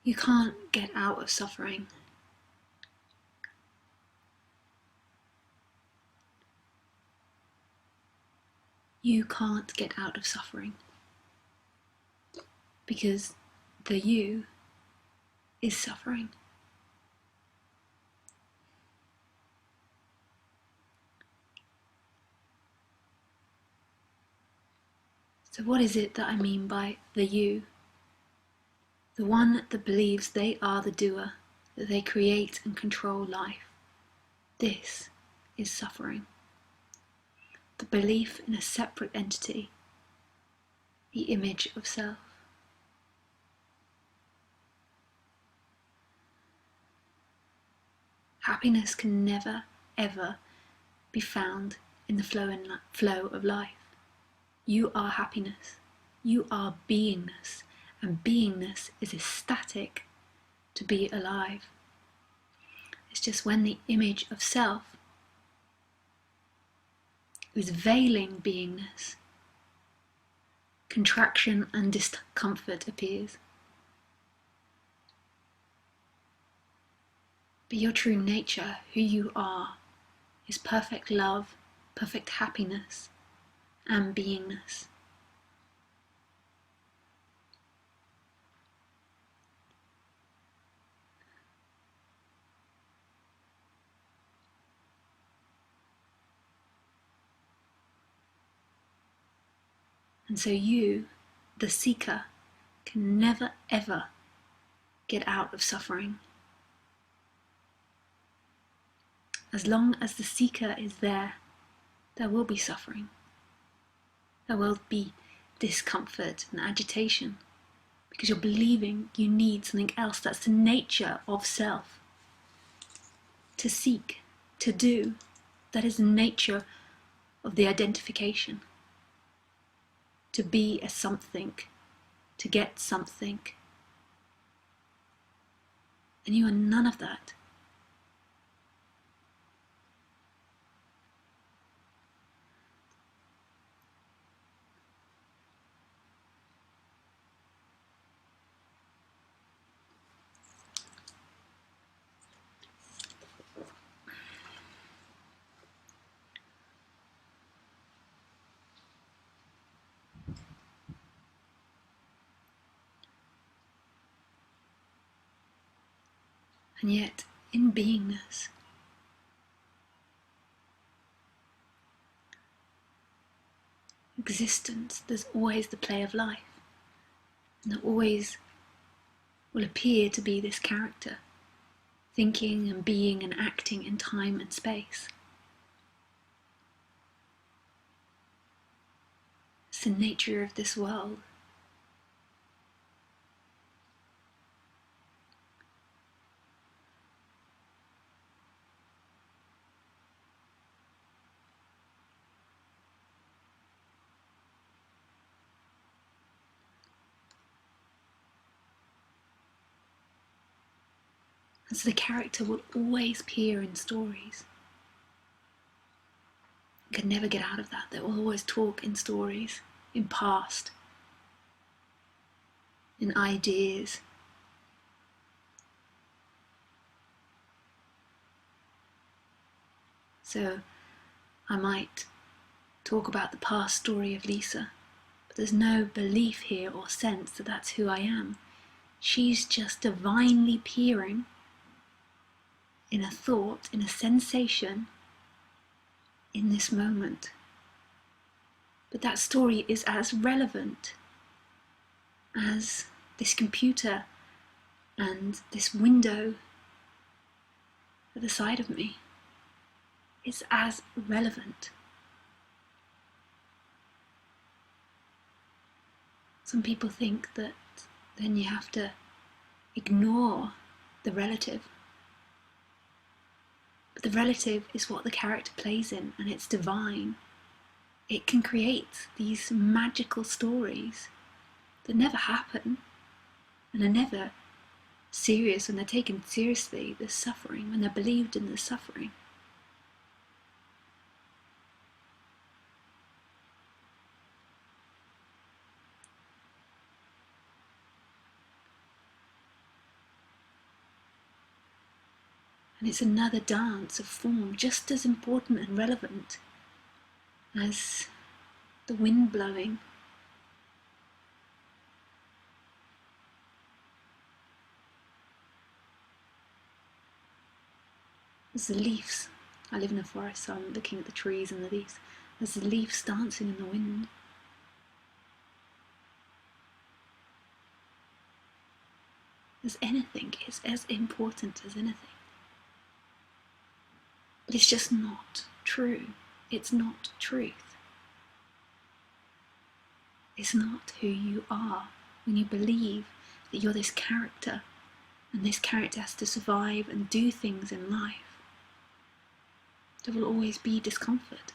You can't get out of suffering. You can't get out of suffering. Because the you is suffering. So what is it that I mean by the you? The one that believes they are the doer, that they create and control life. This is suffering. The belief in a separate entity, the image of self. Happiness can never, ever be found in the flow of life. You are happiness. You are beingness. And beingness is ecstatic to be alive. It's just when the image of self is veiling beingness, contraction and discomfort appears. But your true nature, who you are, is perfect love, perfect happiness, and beingness. And so you, the seeker, can never ever get out of suffering. As long as the seeker is there will be suffering. There will be discomfort and agitation because you're believing you need something else. That's the nature of self. To seek, to do, that is the nature of the identification. To be a something, to get something. And you are none of that. And yet, in beingness, existence, there's always the play of life. And there always will appear to be this character, thinking and being and acting in time and space. It's the nature of this world. And so the character will always appear in stories. You can never get out of that. They will always talk in stories, in past, in ideas. So I might talk about the past story of Lisa, but there's no belief here or sense that that's who I am. She's just divinely peering in a thought, in a sensation, in this moment. But that story is as relevant as this computer and this window at the side of me. It's as relevant. Some people think that then you have to ignore the relative. But the relative is what the character plays in, and it's divine. It can create these magical stories that never happen and are never serious. When they're taken seriously, there's suffering. When they're believed in, there's suffering. And it's another dance of form, just as important and relevant as the wind blowing. As the leaves, I live in a forest, so I'm looking at the trees and the leaves, as the leaves dancing in the wind. As anything, it's as important as anything. But it's just not true. It's not truth. It's not who you are when you believe that you're this character, and this character has to survive and do things in life. There will always be discomfort.